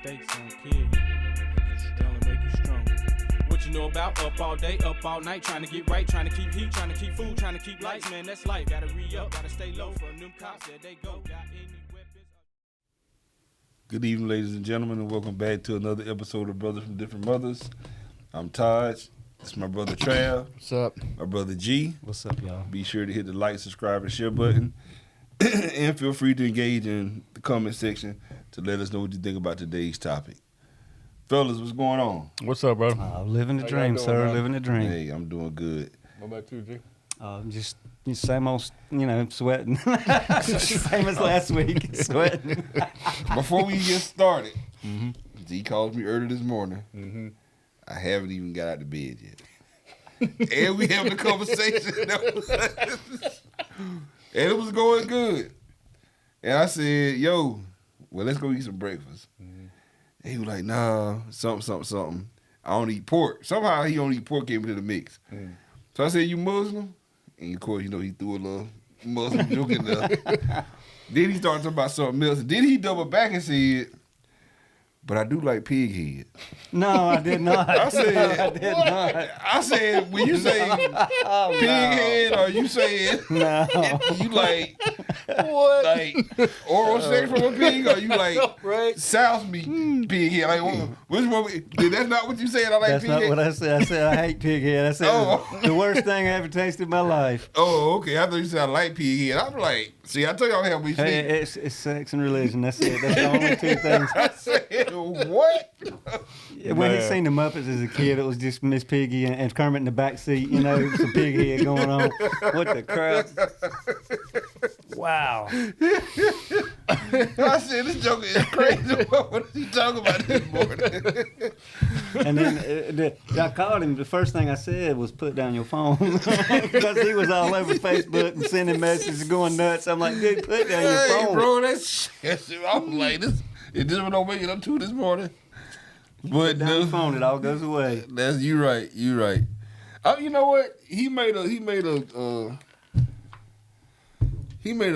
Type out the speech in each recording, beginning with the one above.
mistakes don't kill you. They only make you stronger. What you know about up all day, up all night, trying to get right, trying to keep heat, trying to keep food, trying to keep lights, man, that's life. Gotta re-up, gotta stay low from them cops, there they go. Got any weapons? Good evening, ladies and gentlemen, and welcome back to another episode of Brothers from Different Mothers. I'm Taj. It's my brother Trav. What's up? My brother G. What's up, y'all? Be sure to hit the like, subscribe, and share button. And feel free to engage in the comment section to let us know what you think about today's topic. Fellas, what's going on? What's up, bro? Living the How dream, y'all doing, sir. man? Living the dream. Hey, I'm doing good. What about you, G? Just same old, sweating. Same as last week, sweating. Before we get started, Mm-hmm. Z called me early this morning. Mm-hmm. I haven't even got out of bed yet. And we having a conversation. And it was going good. And I said, yo, well, let's go eat some breakfast. Mm-hmm. And he was like, nah, something. I don't eat pork. Somehow he don't eat pork came into the mix. Mm. So I said, you Muslim? And of course, he threw a little Muslim joke in there. Then he started talking about something else. And then he doubled back and said, but I do like pig head. No, I did not. I said, No, I did not. I said, when you say pig head, or you saying No. you like what? Like oral sex from a pig, or you like South meat pig head? Like which one? That's not what you said. I like That's pig not head. what I said. I said I hate pig head. I said it was Oh. the worst thing I ever tasted in my life. Oh, okay. I thought you said I like pig head. I'm like, see, I told y'all how we Hey, see. it's sex and religion. That's it. That's the only two things. I said what? When he Man. seen the Muppets as a kid, it was just Miss Piggy and Kermit in the back seat, some pig head going on. What the crap? Wow. I said this joke is crazy. What is he talking about this morning? And then I called him. The first thing I said was, "Put down your phone," because he was all over Facebook and sending messages, going nuts. I'm like, "Dude, put down your Hey, phone." bro, that's shit. I was like, this don't make it up to this morning. But Put down the phone, it all goes away. That's you right. You know what? He made a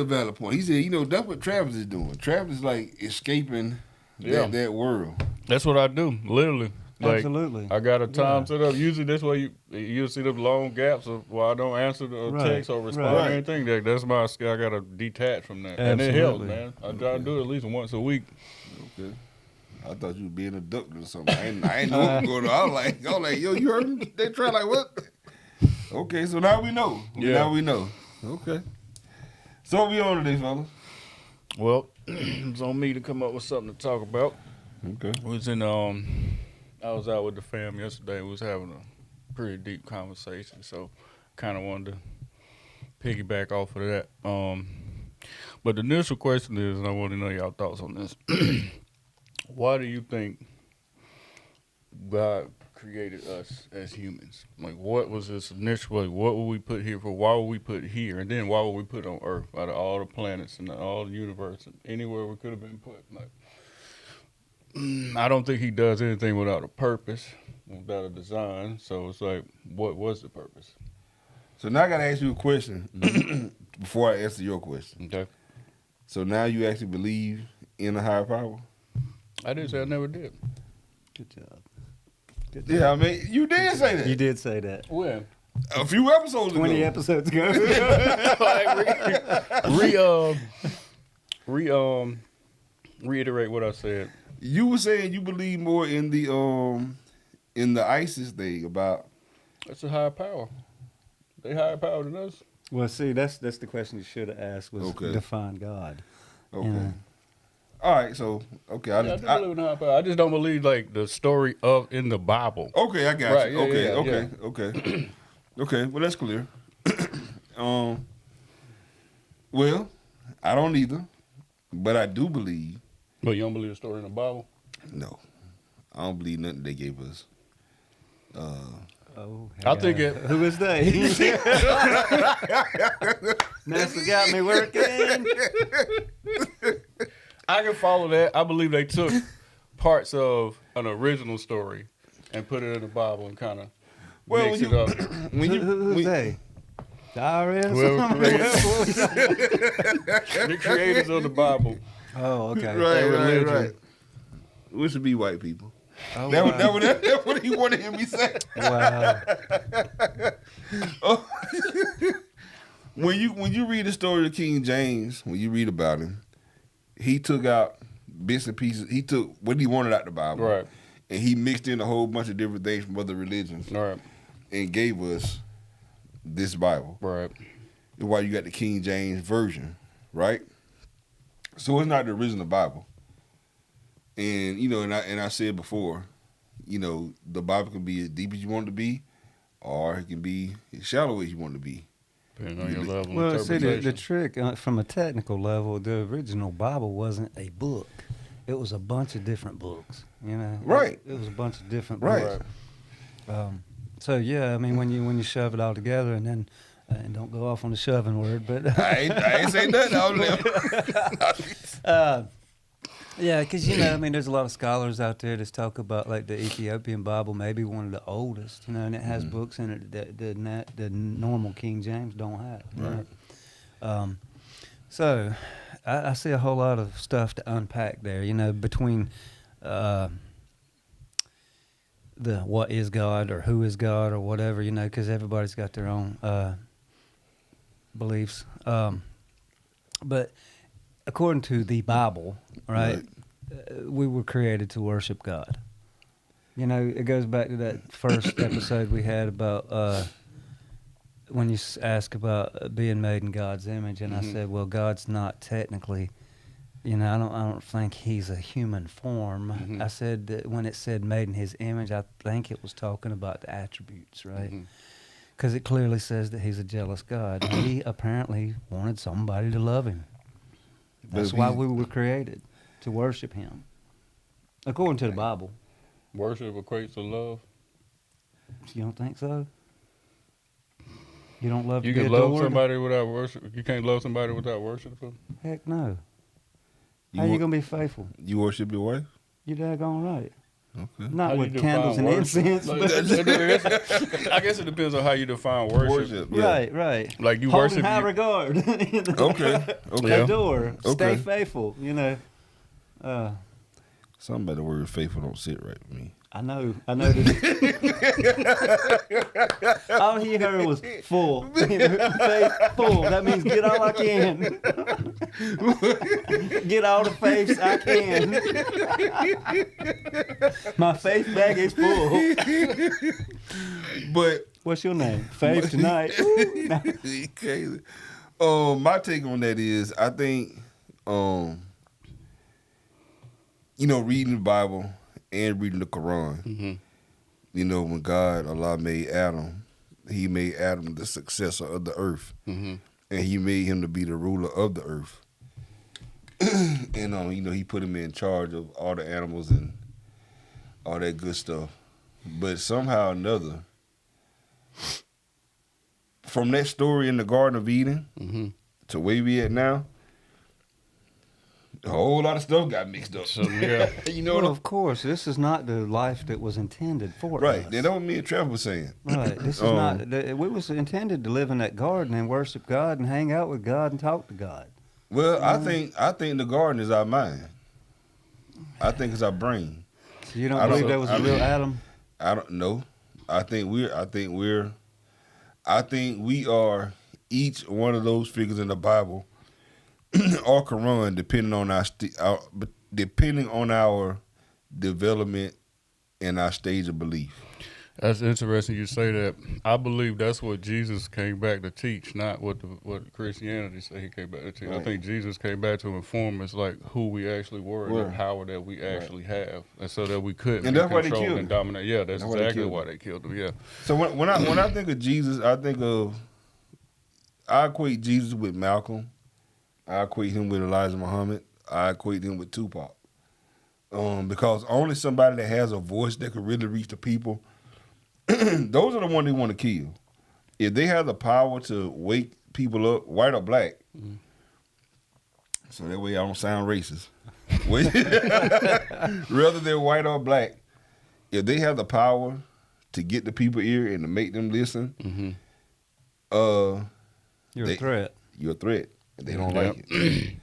valid point. He said, that's what Travis is doing. Travis is like escaping that world. That's what I do, literally. Like, Absolutely. I got a time set up. Usually that's why you'll see the long gaps of why I don't answer the Right. text or respond Right. or anything. That's my skill. I got to detach from that. And it helps, Absolutely. man. I try to do it at least once a week. Okay. I thought you were being abducted or something. I ain't know what was going on. I was like, yo, you heard him? They try like what? Okay, so now we know. Yeah. Now we know. Okay. So what we on today, fellas? Well, it's on me to come up with something to talk about. Okay. I was out with the fam yesterday. We was having a pretty deep conversation, so kind of wanted to piggyback off of that. But the initial question is, and I want to know y'all thoughts on this. Why do you think God created us as humans? Like, what was this initially? What were we put here for? Why were we put here? And then why were we put on Earth out of all the planets and all the universe and anywhere we could have been put? Like, I don't think he does anything without a purpose, without a design. So it's like, what was the purpose? So now I gotta ask you a question before I answer your question. Okay. So now you actually believe in a higher power? I didn't say I never did. Good job. Good job. Yeah, I mean, you did say that. You did say that. When? A few episodes 20 ago. episodes ago. Reiterate what I said. You were saying you believe more in the ISIS thing about. That's a higher power. They higher power than us. Well, see, that's the question you should have asked was Okay. define God. Okay. Yeah. All right. So okay. I do believe in higher power. I just don't believe like the story of in the Bible. Okay, I got Right, you. yeah, Okay. yeah, Okay. Okay. Well, that's clear. Well, I don't either, but I do believe. But you don't believe the story in the Bible? No, I don't believe nothing they gave us. Oh, I think it. Who is they? Master got me working. I can follow that. I believe they took parts of an original story and put it in the Bible and kind of Well, mix it up. Who's they? The IRS? Whoever created the creators of the Bible. Oh, okay. Right, religion. right. which would be white people. Oh, That's what he wanted him to say. wow. Oh. When you read the story of King James, when you read about him, he took out bits and pieces. He took what he wanted out the Bible, Right. and he mixed in a whole bunch of different things from other religions, Right. and gave us this Bible. Right. That's why you got the King James version, right? So it's not the original Bible. And and I said before, the Bible can be as deep as you want it to be, or it can be as shallow as you want it to be. Depending on your level of Well, see, interpretation. the trick from a technical level, the original Bible wasn't a book. It was a bunch of different books. Right. It was a bunch of different Right. books. So yeah, I mean, when you shove it all together, and then and don't go off on the shoving word, but I ain't say nothing. I was yeah, because I mean, there's a lot of scholars out there that talk about like the Ethiopian Bible, maybe one of the oldest, and it has books in it that the normal King James don't have. Right. So I see a whole lot of stuff to unpack there. Between the what is God or who is God or whatever. Because everybody's got their own beliefs. But according to the Bible, right, we were created to worship God. It goes back to that first episode we had about when you asked about being made in God's image, and I said, well, God's not technically, I don't think he's a human form. I said that when it said made in his image, I think it was talking about the attributes, right? Because it clearly says that he's a jealous God. And he apparently wanted somebody to love him. That's why we were created, to worship him. According to the Bible. Worship equates to love. You don't think so? You don't love You to be can love adored? somebody without worship. You can't love somebody without worshiping. Heck no. How you going to be faithful? You worship your wife? You daggone right. Okay. Not How with you candles and define worship? incense. Like, I guess it depends on how you define worship. Yeah. Right. Like you Hold worship. in high you- regard. Okay. Yeah. Adore. Stay Okay. faithful. Something about the word faithful don't sit right with me. I know that. All he heard was full. Faithful. That means get all I can. Get all the faiths I can. My faith bag is full. But What's your name? Faith tonight. crazy. My take on that is I think reading the Bible and reading the Quran. When Allah made Adam, he made Adam the successor of the earth. And he made him to be the ruler of the earth. And he put him in charge of all the animals and all that good stuff. But somehow or another, from that story in the Garden of Eden to where we at now, a whole lot of stuff got mixed up. So, yeah. Well, of course, this is not the life that was intended for Right. us. That's what me and Trevor was saying. Right. This is not. We was intended to live in that garden and worship God and hang out with God and talk to God. Well, I think the garden is our mind. I think it's our brain. So you don't I don't- believe that was I the real mean- Adam? I don't know. I think we are each one of those figures in the Bible or Quran, depending on our development and our stage of belief. That's interesting you say that. I believe that's what Jesus came back to teach, not what Christianity say he came back to teach. I Right. think Jesus came back to inform us like who we actually were and the power that we actually have, and so that we could And be that's why they controlled killed and him. dominate. Yeah, that's That's why they exactly killed why him. they killed him. Yeah, So when I think of Jesus, I equate Jesus with Malcolm. I equate him with Elijah Muhammad. I equate him with Tupac. Because only somebody that has a voice that can really reach the people, those are the ones they want to kill. If they have the power to wake people up, white or black, so that way I don't sound racist. Rather than white or black, if they have the power to get the people ear and to make them listen, You're a threat. you're a threat. And they don't like it.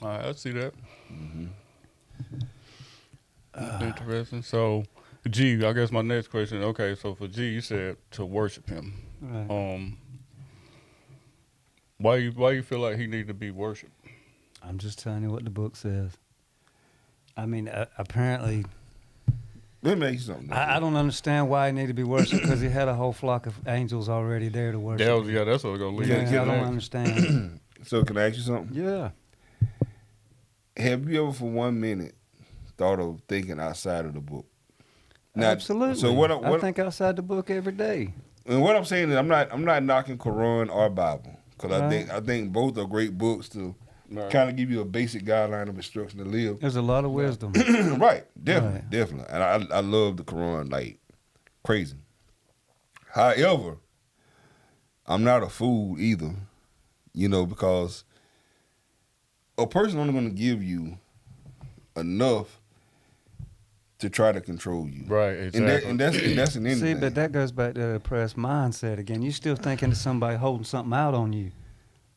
all right, I see that. Interesting. So, G, I guess my next question. Okay, so for G, you said to worship him. Right. Why you feel like he need to be worshipped? I'm just telling you what the book says. I mean, apparently, Let me ask you something. I don't understand why he needed to be worshipped because he had a whole flock of angels already there to worship. That's what we're gonna lead Yeah, into I don't next. understand. So can I ask you something? Yeah. Have you ever for 1 minute thought of thinking outside of the book? Absolutely. So I think outside the book every day. and what I'm saying is I'm not knocking Quran or Bible because Right. I think both are great books to Right. kind of give you a basic guideline of instruction to live. There's a lot of wisdom. Right, definitely, Right. definitely. And I love the Quran like crazy. However, I'm not a fool either, because a person only going to give you enough to try to control you. Right, exactly. And that's an See, anything. but that goes back to the oppressed mindset again. You still thinking of somebody holding something out on you.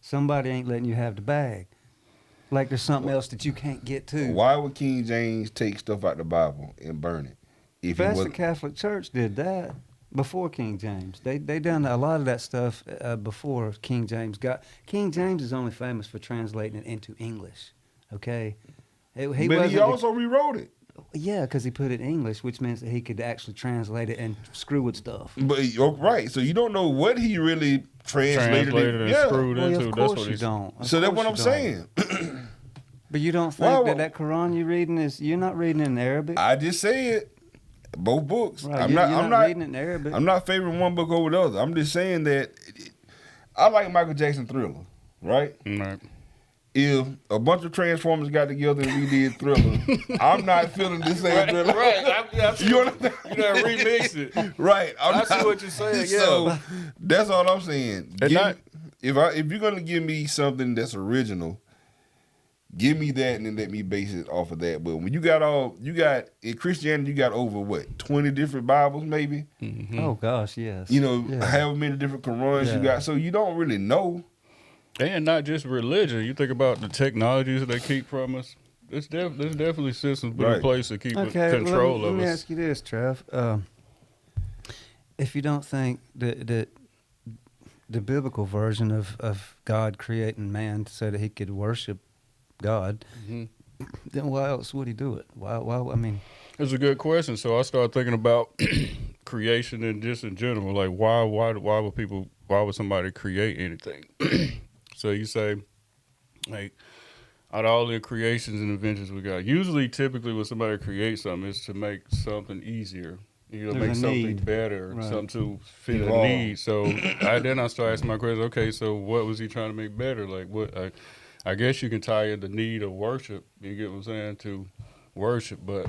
Somebody ain't letting you have the bag. Like there's something else that you can't get to. Why would King James take stuff out the Bible and burn it? If he That's the wasn't, Catholic Church did that before King James. They done a lot of that stuff before King James got. King James is only famous for translating it into English. Okay, but wasn't he the- also rewrote it. yeah, because he put it in English, which means that he could actually translate it and screw with stuff. But right, so you don't know what he really translated and yeah. screwed Well, into. of That's course what you he's don't. Of So that's what I'm course you don't. saying. But you don't Why- think that Quran you're reading you're not reading it in Arabic? I just said both books. Right, I'm you're not. not reading it in Arabic. I'm not favoring one book over the other. I'm just saying that I like Michael Jackson Thriller, right? right. If a bunch of Transformers got together and we did Thriller, I'm not feeling the same Thriller. You understand? You gotta remix it. Right. I see what you're saying, yeah. So that's all I'm saying. And If you're gonna give me something that's original, give me that and then let me base it off of that. But when you got in Christianity, you got over what 20 different Bibles, maybe. Oh gosh, yes. Yeah. However many different Qurans you Yeah. got, so you don't really know. And not just religion. You think about the technologies that they keep from us. There's definitely systems put in Right. place to keep Okay, control let of me us. ask you this, Trev. If you don't think that the biblical version of God creating man so that he could worship God, Mhm. then why else would he do it? Why? I mean, It's a good question. So I started thinking about creation and just in general, like why would somebody create anything? So you say, like, out of all the creations and inventions we got, typically when somebody creates something, it's to make something easier. There's Make a something need. better, Right. something to fit Evolve. a need. So then I started asking my question, okay, so what was he trying to make better? Like what I guess you can tie in the need of worship, you get what I'm saying, to worship, but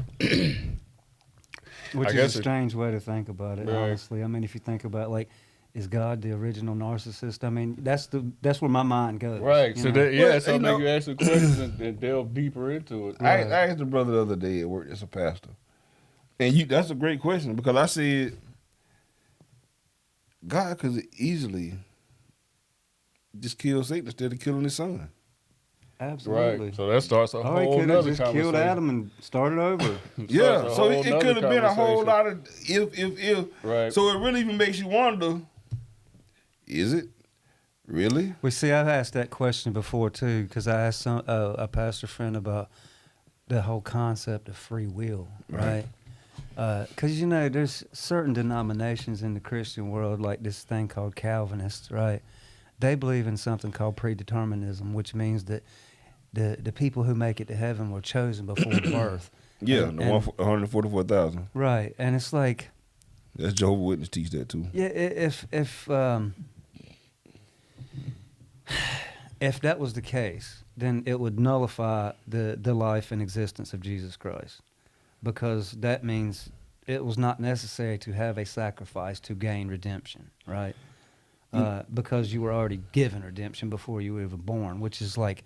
which I is guess a strange way to think about it, Right. honestly. I mean, if you think about like, is God the original narcissist? I mean, that's where my mind goes. right. you So know? that, yeah, Well, so you know- make you ask the questions and delve deeper into it. I asked the brother the other day at work as a pastor, and that's a great question because I said God could easily just kill Satan instead of killing his son. Absolutely. Right. So that starts a Oh, he whole could have nother just conversation. killed Adam and started over. Yeah, Starts a so whole it nother could have been a whole conversation. lot of if. Right. So it really even makes you wonder: is it really? Well, see, I've asked that question before too, because I asked a pastor friend about the whole concept of free will, right? Because there's certain denominations in the Christian world, like this thing called Calvinists, right? They believe in something called predeterminism, which means that the people who make it to heaven were chosen before birth. Yeah, And- the and- 144,000. Right, and it's like, That's Jehovah's Witness teach that too. yeah, if that was the case, then it would nullify the life and existence of Jesus Christ, because that means it was not necessary to have a sacrifice to gain redemption, right? Because you were already given redemption before you were even born, which is like,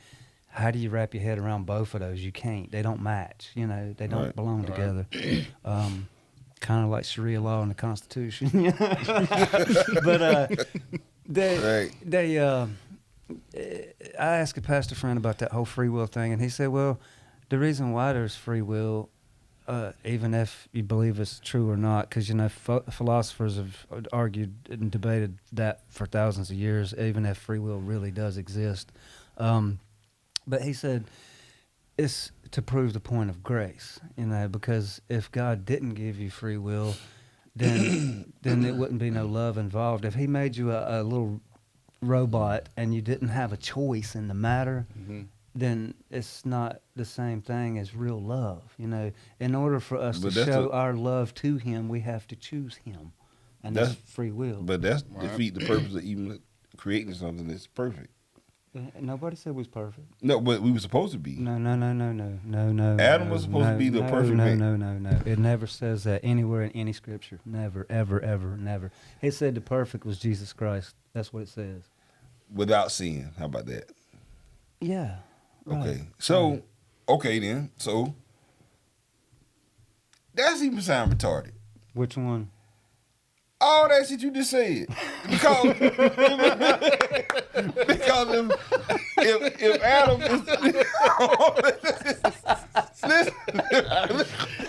how do you wrap your head around both of those? You can't. They don't match. They don't Right. belong Right. together. Kind of like Sharia law and the Constitution. But I asked a pastor friend about that whole free will thing, and he said, well, the reason why there's free will even if you believe it's true or not, because philosophers have argued and debated that for thousands of years, even if free will really does exist. But he said it's to prove the point of grace, because if God didn't give you free will, then it wouldn't be no love involved. If He made you a little robot and you didn't have a choice in the matter, then it's not the same thing as real love. In order for us to show our love to Him, we have to choose Him, and that's free will. But that's defeat the purpose of even creating something that's perfect. Nobody said we was perfect. No, but we were supposed to be. No. Adam was supposed to be the perfect man. No. It never says that anywhere in any scripture. Never, ever, ever, never. It said the perfect was Jesus Christ. That's what it says. Without sin. How about that? Yeah. Right. Okay. So, okay then. So, that's even sound retarded. Which one? All that shit you just said. Because if Adam is listen,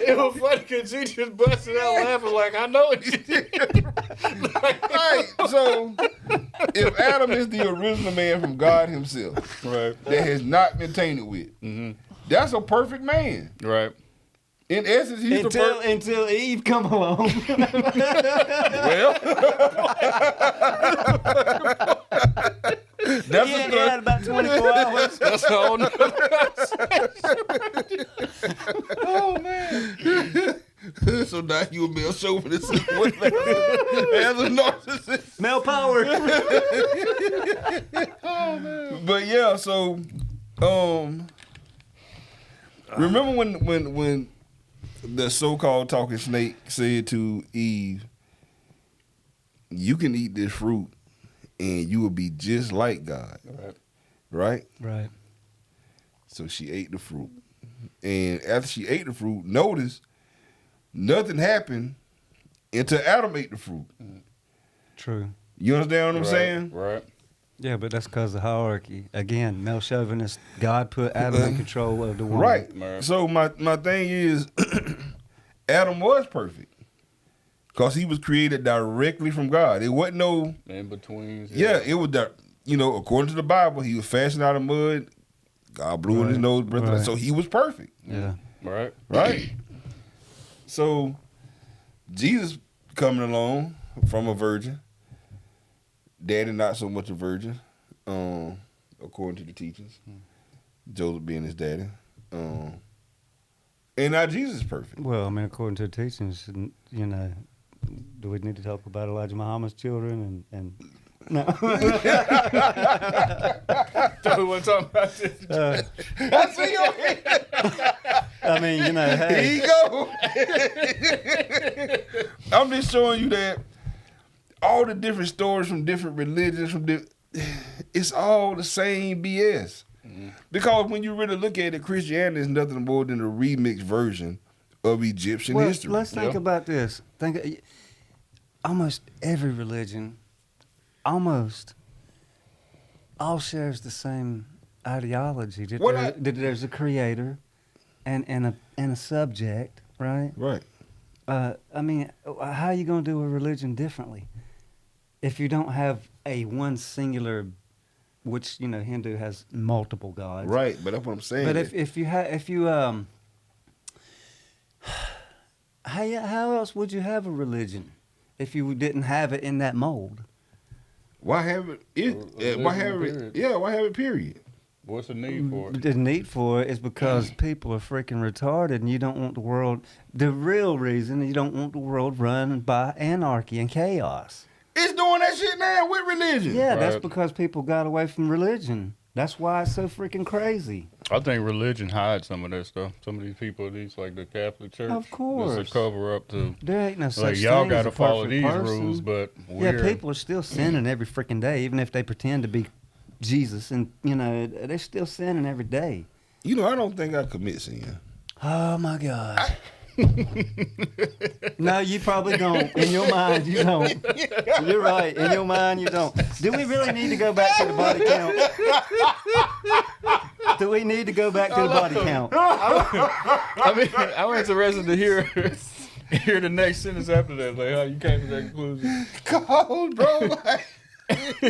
It was funny because she just busted out laughing like, I know what you did. right. So if Adam is the original man from God Himself, Right. that has not been tainted with, that's a perfect man. Right. In essence, he's the perfect. Until Eve come along. Well, that's He had about 24 hours. That's all. oh man. So now you a male chauvinist as a narcissist. Male power. But yeah, so remember when the so-called talking snake said to Eve, you can eat this fruit and you will be just like God. Right? Right. So she ate the fruit. And after she ate the fruit, notice nothing happened until Adam ate the fruit. True. You understand what I'm saying? Right. Yeah, but that's because of hierarchy. Again, male chauvinist. God put Adam in control of the woman. Right. Right. So my thing is, Adam was perfect because he was created directly from God. It wasn't no In between. Yeah, it was that. According to the Bible, he was fashioned out of mud. God blew in his nose, breath. Right. So he was perfect. Yeah. Right. Right. So Jesus coming along from a virgin. Daddy not so much a virgin, according to the teachings. Joseph being his daddy. And now Jesus is perfect. Well, I mean, according to the teachings, do we need to talk about Elijah Muhammad's children and no? So we want to talk about this. I see your head. I mean, hey. Here you go. I'm just showing you that all the different stories from different religions, it's all the same BS. Because when you really look at it, Christianity is nothing more than a remixed version of Egyptian history. Let's think about this. Almost every religion, almost, all shares the same ideology. That there's a creator and a subject, right? Right. I mean, how are you going to do a religion differently if you don't have a one singular, which Hindu has multiple gods, Right, but that's what I'm saying. But how else would you have a religion if you didn't have it in that mold? Why have it? Why have it? Yeah, why have it? Period. What's the need for it? The need for it is because people are freaking retarded, and you don't want the world. The real reason you don't want the world run by anarchy and chaos. It's doing that shit now with religion. Yeah, that's Right. because people got away from religion. That's why it's so freaking crazy. I think religion hides some of that stuff. Some of these people, like the Catholic Church, Of course. it's a cover up to There ain't no such like y'all thing got as to a follow perfect these person. rules, but we're People are still sinning every freaking day, even if they pretend to be Jesus, and they're still sinning every day. I don't think I commit sin. Oh my God. No, you probably don't. In your mind, you don't. You're right. In your mind, you don't. Do we really need to go back to the body count? Do we need to go back to the body count? I mean, I'm interested to hear the next sentence after that. Like how you came to that conclusion. Cold, bro. Like,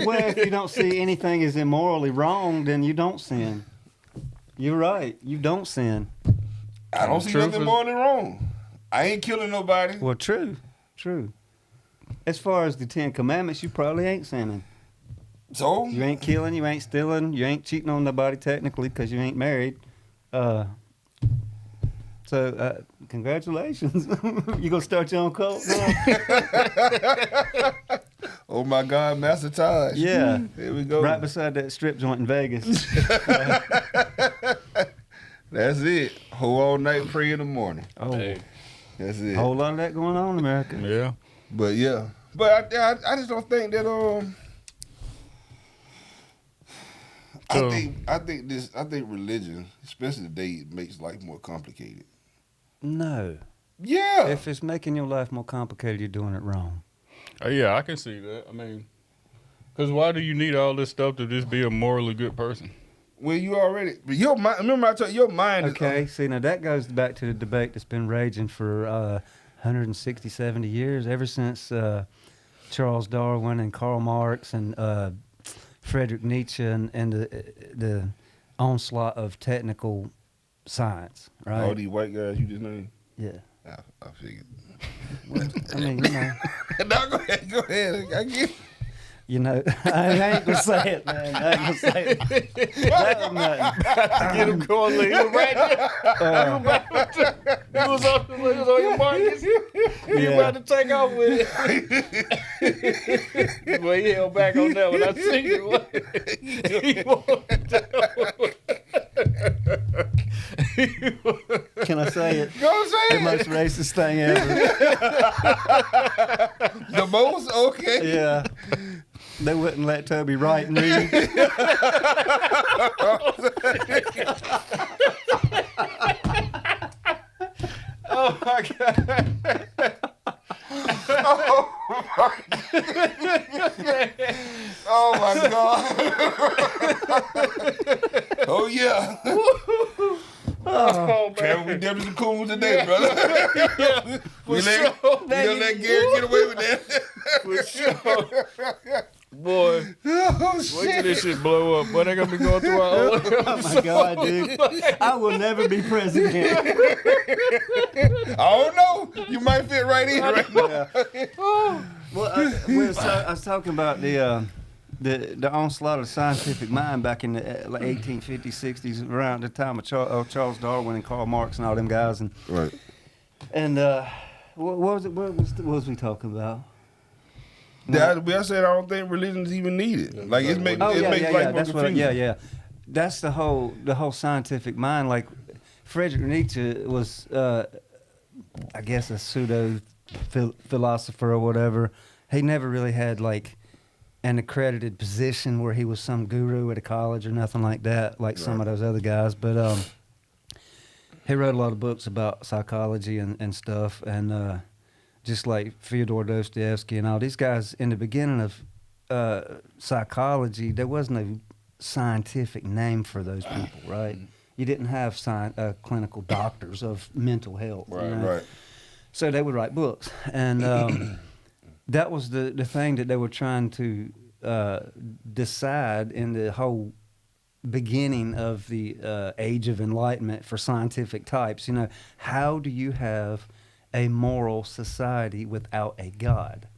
Well, if you don't see anything as immorally wrong, then you don't sin. You're right. You don't sin. I don't see Truth nothing is- more than wrong. I ain't killing nobody. Well, true. As far as the 10 Commandments, you probably ain't sinning. So You ain't killing, you ain't stealing, you ain't cheating on nobody technically because you ain't married. Congratulations. You gonna start your own cult now? oh my God, Master Taj. Yeah. Here we go. Right beside that strip joint in Vegas. That's it. Whole all night, pray in the morning. Oh, Hey, That's it. whole lot of that going on in America. yeah. But yeah, but I just don't think that So- I think religion, especially today, makes life more complicated. No. Yeah. If it's making your life more complicated, you're doing it wrong. Yeah, I can see that. I mean, because why do you need all this stuff to just be a morally good person? Well, you already, but your mind. Remember, I told you, your mind. Okay, see, now that goes back to the debate that's been raging for 160, 70 years, ever since Charles Darwin and Karl Marx and Friedrich Nietzsche and the onslaught of technical science, right? All these white guys you just named. Yeah. I figured. I mean, you know, No, go ahead. I get. I ain't gonna say it, man. I ain't gonna say it. That was nothing. Get him going, Lee. He was right there. He was on your markets. He Yeah. about to take off with it. Well, he held back on that one. I see you. He Can I say it? Go say The it. most racist thing ever. The most okay. Yeah. They wouldn't let Toby write and read. Oh my God. Oh my God. Oh yeah. Oh, Man, we definitely some cool today, brother. we sure. let Gary get away with that. For sure. Boy, Oh wait till shit. this shit blow up. Boy, they gonna be going through our own. Oh my God, dude. I will never be president. I don't know. You might fit right in right now. Well, I was talking about the onslaught of the scientific mind back in the like 1850s, 60s, around the time of Charles Darwin and Karl Marx and all them guys. Right. And what was it? What was we talking about? I said I don't think religion's even needed. Like it makes Oh it yeah, makes yeah, life yeah. more That's what. confusing. Yeah. That's the whole scientific mind. Like Friedrich Nietzsche was, I guess, a pseudo philosopher or whatever. He never really had like an accredited position where he was some guru at a college or nothing like that, like some of those other guys. But he wrote a lot of books about psychology and stuff, and just like Fyodor Dostoevsky and all these guys. In the beginning of psychology, there was no scientific name for those people, right? You didn't have clinical doctors of mental health. Right, you know? right. So they would write books, and that was the thing that they were trying to decide in the whole beginning of the age of enlightenment for scientific types. You know, how do you have a moral society without a God?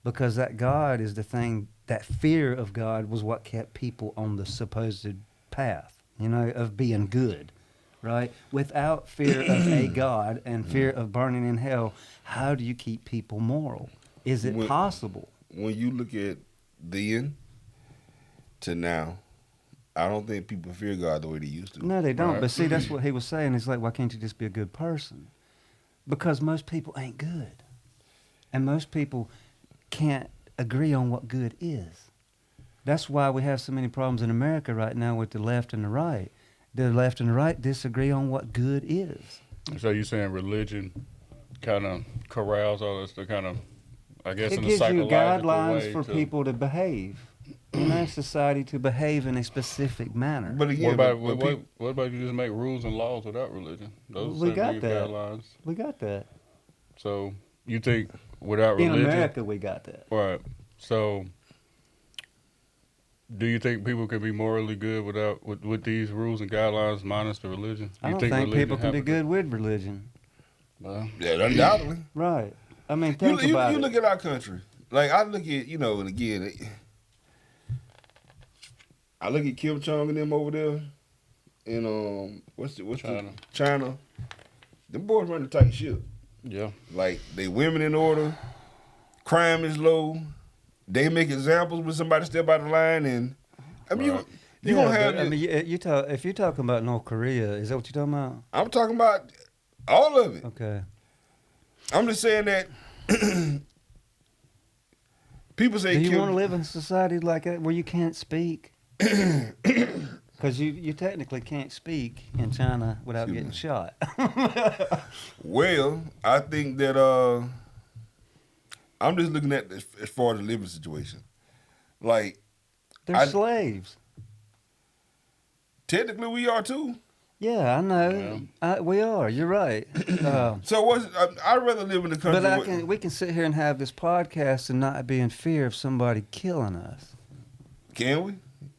Because that God is the thing, that fear of God was what kept people on the supposed path, you know, of being good, right? Without fear of a God and fear of burning in hell, how do you keep people moral? Is it possible? When you look at then to now, I don't think people fear God the way they used to. No, they don't. Right. But see, that's what he was saying. He's like, why can't you just be a good person? Because most people ain't good. And most people can't agree on what good is. That's why we have so many problems in America right now with the left and the right. The left and the right disagree on what good is. So you saying religion kind of corrals all this to kind of, I guess, It in a gives you psychological guidelines way for to- people to behave. in our society to behave in a specific manner. But again, What about you just make rules and laws without religion? Those We are got that. guidelines. We got that. So you think without In religion, America, we got that. right? So do you think people can be morally good with these rules and guidelines minus the religion? I You don't think religion people can be have to- good with religion. Well, yeah, undoubtedly. Right. I mean, You, think you, about you it. look at our country. Like I look at, and again, I look at Kim Jong and them over there in what's China. China. Them boys run the tight ship. yeah. Like they women in order, crime is low. They make examples when somebody step out of line, and I mean Right. you gonna have. but, I mean, if you're talking about North Korea, is that what you're talking about? I'm talking about all of it. Okay. I'm just saying that people say Do you Kim, want to live in a society like that where you can't speak? Because you technically can't speak in China without getting shot. Well, I think that I'm just looking at this as far as the living situation. Like They're slaves. technically we are too. Yeah, I know. We are. You're right. So I'd rather live in the country. But we can sit here and have this podcast and not be in fear of somebody killing us. Can we?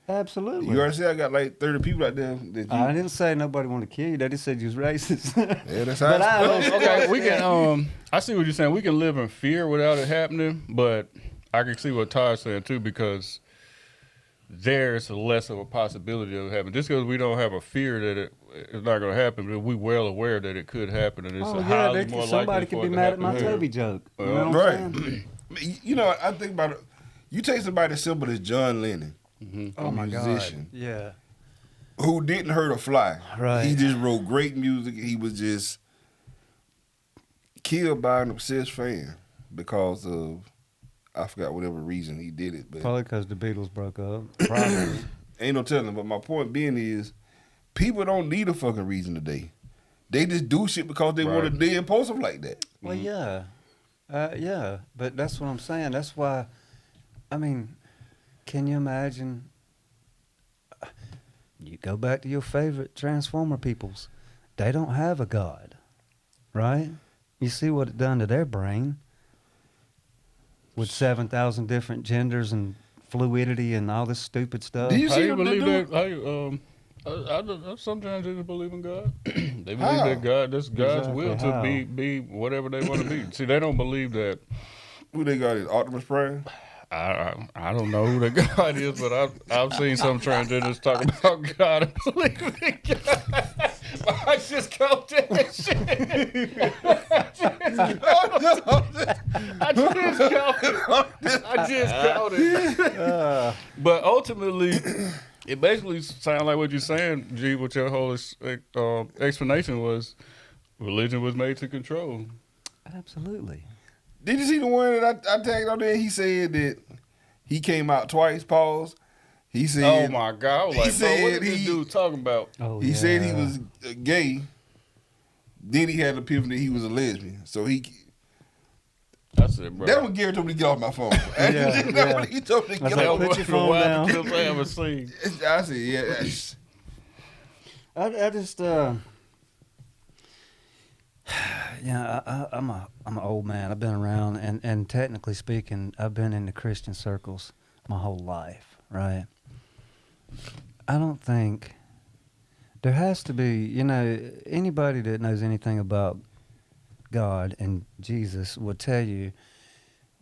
Absolutely. You already said I got like 30 people out there. That you, I didn't say nobody want to kill you. They just said you was racist. yeah, that's how. But I it's don't- Okay, we can. I see what you're saying. We can live in fear without it happening, but I can see what Todd's saying too because there's less of a possibility of it happening. Just because we don't have a fear that it's not going to happen, but we're well aware that it could happen, and it's highly more somebody likely could for be it to mad at happen my here. Toby joke. You Well, know what I'm right. saying? You know, I think about it. You take somebody as simple as John Lennon, Oh a my musician, God. Yeah. who didn't hurt a fly. Right. He just wrote great music. He was just killed by an obsessed fan because of, I forgot whatever reason he did it. But Probably because the Beatles broke up. Probably. ain't no telling. But my point being is, people don't need a fucking reason today. They just do shit because they want to. They impulsive like that. Well, yeah. Yeah. But that's what I'm saying. That's why, I mean, can you imagine? You go back to your favorite Transformer peoples. They don't have a God, right? You see what it done to their brain with 7,000 different genders and fluidity and all this stupid stuff. Do you How see you them believe do? that? How you, I sometimes they just believe in God. They believe How? that that's God's will Exactly to how? be whatever they want to be. See, they don't believe that. Who they got is Optimus Prime. I don't know who the God is, but I've seen some transgenders talk about God and believe in God. I just caught that shit. I just caught it. But ultimately, it basically sounds like what you're saying, G. What your whole explanation was, religion was made to control. Absolutely. Did you see the one that I tagged on there? He said that he came out twice. Pause. He said. Oh my God! I was he like, bro, what said is this he- dude talking about? Oh, He said he yeah. was gay. Then he had an epiphany he was a lesbian. So I said, bro. that one Gary told me to get off my phone. Yeah, That's yeah. what he told me to I was get like, off. put your phone Wild down. clips I ever seen. I said, yeah. That's, I just I'm an old man. I've been around, and technically speaking, I've been in the Christian circles my whole life, right? I don't think there has to be, anybody that knows anything about God and Jesus will tell you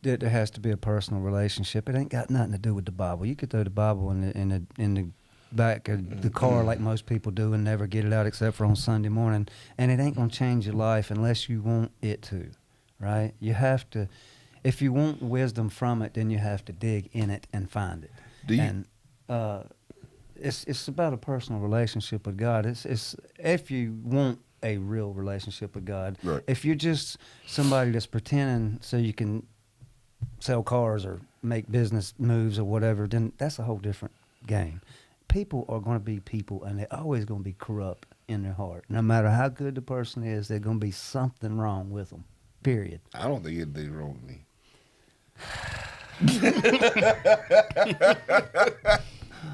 that there has to be a personal relationship. It ain't got nothing to do with the Bible. You could throw the Bible in the back of the car like most people do and never get it out except for on Sunday morning, and it ain't gonna change your life unless you want it to, right? You have to, if you want wisdom from it, then you have to dig in it and find it. Do you- And it's about a personal relationship with God. It's if you want a real relationship with God. Right. If you're just somebody that's pretending so you can sell cars or make business moves or whatever, then that's a whole different game. People are going to be people, and they're always going to be corrupt in their heart. No matter how good the person is, there's going to be something wrong with them, period. I don't think anything's wrong with me.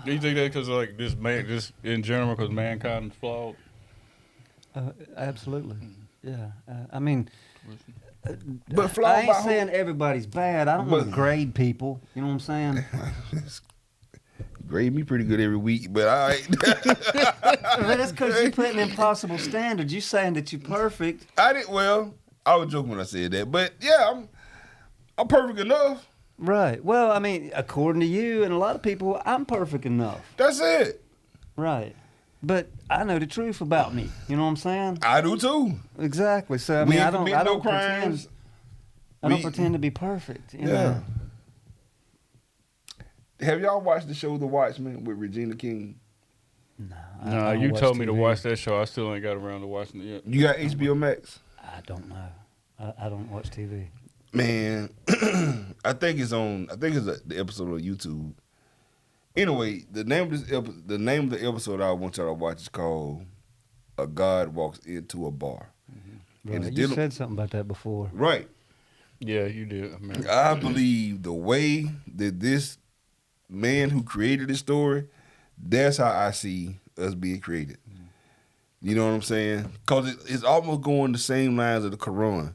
Do you think that because like this man, just in general, because mankind is flawed? Absolutely. Yeah. I mean, But I flawed ain't by who? saying everybody's bad. I don't want to But- grade people. You know what I'm saying? Grade me pretty good every week, but all right. But that's because you're putting impossible standards. You saying that you're perfect. Well, I was joking when I said that, but yeah, I'm perfect enough. Right. Well, I mean, according to you and a lot of people, I'm perfect enough. That's it. Right. But I know the truth about me. You know what I'm saying? I do too. Exactly. So I We mean, ain't I don't commit no pretend. crimes. I don't We- pretend to be perfect. You Yeah. know? Have y'all watched the show The Watchmen with Regina King? I Nah, don't you watch told me to TV. watch that show. I still ain't got around to watching it yet. You got HBO Max? I don't know. I don't watch TV. Man, I think it's the episode on YouTube. Anyway, the name of the episode I want y'all to watch is called "A God Walks Into a Bar." Right. it's You dealing- said something about that before. Right. Yeah, you did. I mean, I believe the way that this man who created this story, that's how I see us being created. You know what I'm saying? Because it's almost going the same lines of the Quran.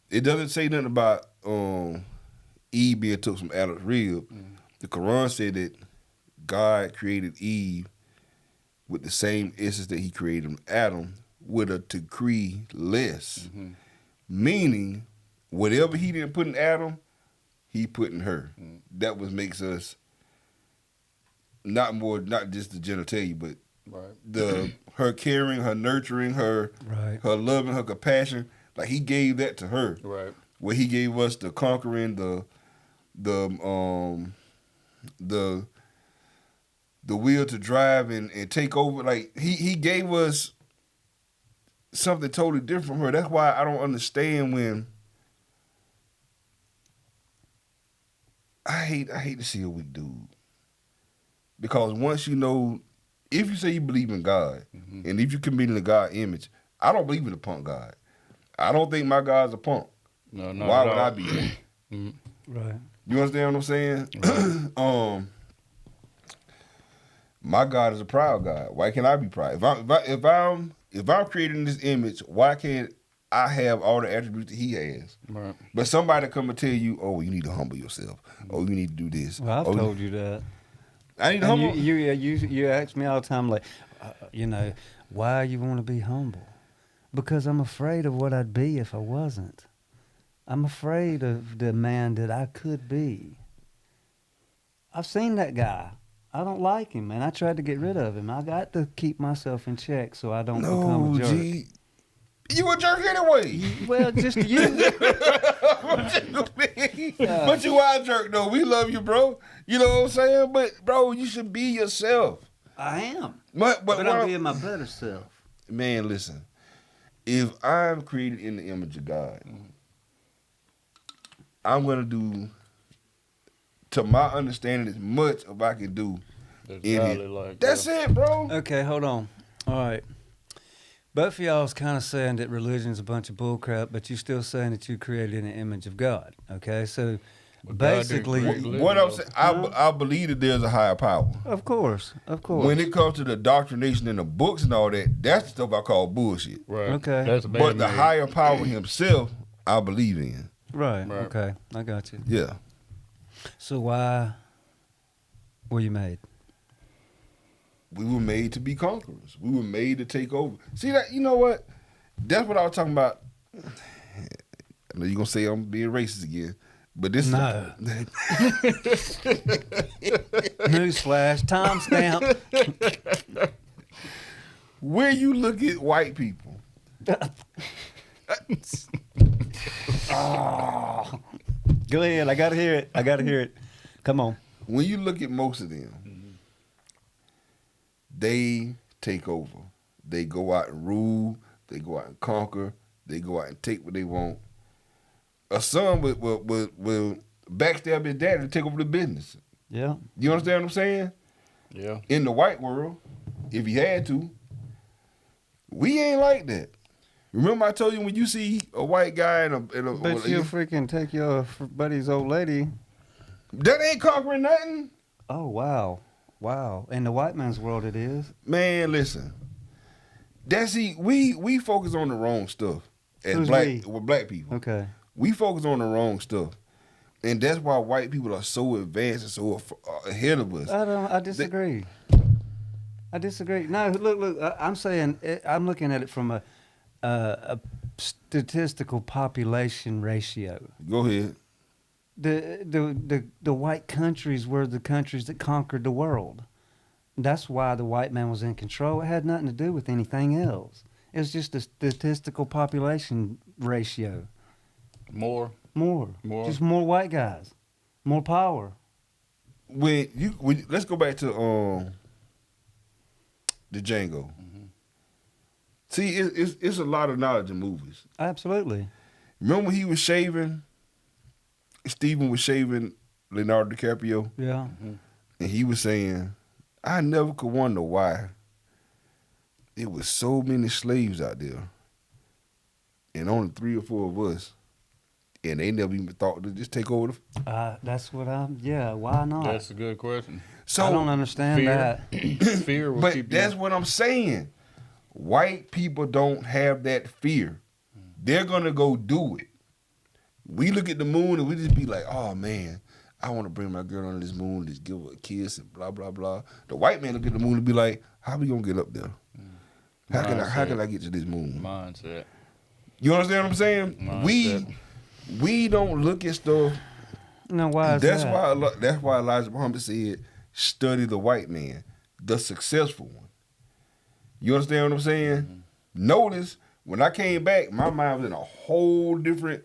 It doesn't say nothing about Eve being took from Adam's rib. The Quran said that God created Eve with the same essence that he created Adam, with a decree less. Meaning, whatever he didn't put in Adam, he put in her. That was makes us not just the genitalia, but right. her caring, her nurturing, her Right. her loving, her compassion. Like he gave that to her. Right. Where he gave us the conquering, the will to drive and take over. Like he gave us something totally different from her. That's why I don't understand when I hate to see a weak dude. Because once you know, if you say you believe in God, and if you commit in the God image, I don't believe in a punk God. I don't think my God's a punk. No, not Why at would all. I be one? Right. You understand what I'm saying? My God is a proud God. Why can't I be proud? If I'm creating this image, why can't I have all the attributes that He has? Right. But somebody come and tell you, oh, you need to humble yourself. Oh, you need to do this. Well, I've oh, told you that. I need to And humble. you ask me all the time, like, why you want to be humble? Because I'm afraid of what I'd be if I wasn't. I'm afraid of the man that I could be. I've seen that guy. I don't like him, and I tried to get rid of him. I got to keep myself in check so I don't become a jerk. G. You a jerk anyway. Well, just you. But you are a jerk though. We love you, bro. You know what I'm saying? But bro, you should be yourself. I am. But But I'm being my better self. man, listen. If I'm created in the image of God, I'm gonna do, to my understanding, as much as I can do That's in godly it. like That's that. it, bro. Okay, hold on. All right. Both of y'all's kind of saying that religion's a bunch of bullcrap, but you're still saying that you created in the image of God. Okay, so But God didn't basically, create religion, What I'm though. saying, I believe that there's a higher power. of course. When it comes to the doctrination in the books and all that, that's the stuff I call bullshit. Right. Okay. That's But the man-made. higher power himself, I believe in. Right. Right. Okay, I got you. Yeah. So why were you made? We were made to be conquerors. We were made to take over. See that? You know what? That's what I was talking about. I know you're going to say I'm being racist again. But this No. Newsflash, timestamp. Where you look at white people, Go ahead. I got to hear it. I got to hear it. Come on. when you look at most of them, they take over. They go out and rule. They go out and conquer. They go out and take what they want. A son will backstab his daddy to take over the business. Yeah. You understand what I'm saying? Yeah. In the white world, if he had to, we ain't like that. Remember I told you when you see a white guy in a But you'll freaking take your buddy's old lady That ain't conquering nothing. Oh wow, wow! In the white man's world, it is. Man, listen. We focus on the wrong stuff as Who's black people. Okay. We focus on the wrong stuff. And that's why white people are so advanced and so ahead of us. I disagree. I disagree. No, look. I'm saying I'm looking at it from a statistical population ratio. Go ahead. The white countries were the countries that conquered the world. That's why the white man was in control. It had nothing to do with anything else. It was just a statistical population ratio. More. Just more white guys, more power. Let's go back to the Django. See, it's a lot of knowledge in movies. Absolutely. Remember when he was shaving? Steven was shaving Leonardo DiCaprio, Yeah. and he was saying, "I never could wonder why there was so many slaves out there, and only 3 or 4 of us, and they never even thought to just take over the." That's what why not? That's a good question. So I don't understand fear. that. Fear will but keep that's you. what I'm saying. White people don't have that fear. They're gonna go do it. We look at the moon and we just be like, "Oh man, I want to bring my girl on this moon, just give her a kiss and blah blah blah." The white man look at the moon and be like, "How we gonna get up there? How can I get to this moon?" Mindset. You understand what I'm saying? Mindset. We don't look at stuff. No, why is That's that? that's why Elijah Muhammad said, "Study the white man, the successful one." You understand what I'm saying? Notice when I came back, my mind was in a whole different.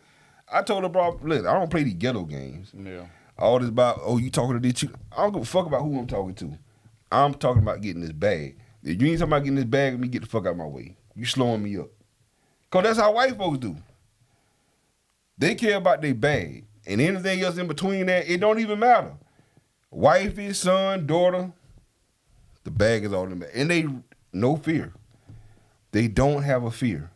I told her, bro, look, I don't play these ghetto games. Yeah. All this about, oh, you talking to this chick. I don't give a fuck about who I'm talking to. I'm talking about getting this bag. If you ain't talking about getting this bag with me, get the fuck out of my way. You slowing me up. Because that's how white folks do. They care about their bag. And anything else in between that, it don't even matter. Wifey, son, daughter, the bag is all in there. And they, no fear. They don't have a fear.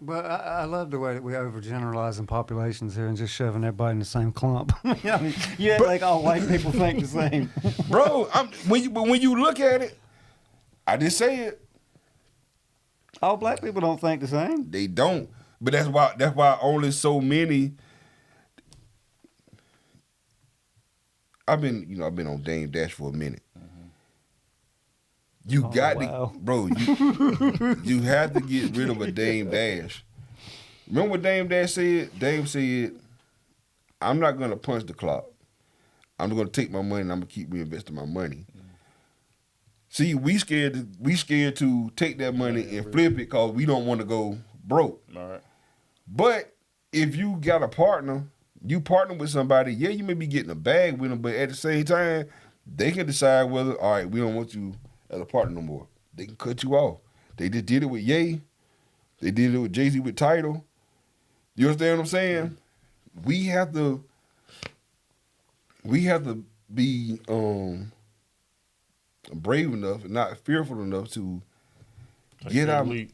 But I love the way that we overgeneralizing populations here and just shoving everybody in the same clump. I mean, you act like all white people think the same. Bro, when you look at it, I just say it. All black people don't think the same. They don't. But that's why only so many. I've been on Dame Dash for a minute. You got to, bro. You have to get rid of a Dame Dash. Remember what Dame Dash said? Dame said, "I'm not gonna punch the clock. I'm gonna take my money and I'm gonna keep reinvesting my money." See, we scared to take that money and flip it because we don't want to go broke. All right. But if you got a partner, you partner with somebody, yeah, you may be getting a bag with them, but at the same time, they can decide whether, all right, we don't want you as a partner no more. They can cut you off. They just did it with Ye. They did it with Jay-Z with Tidal. You understand what I'm saying? We have to be brave enough and not fearful enough to get our leap.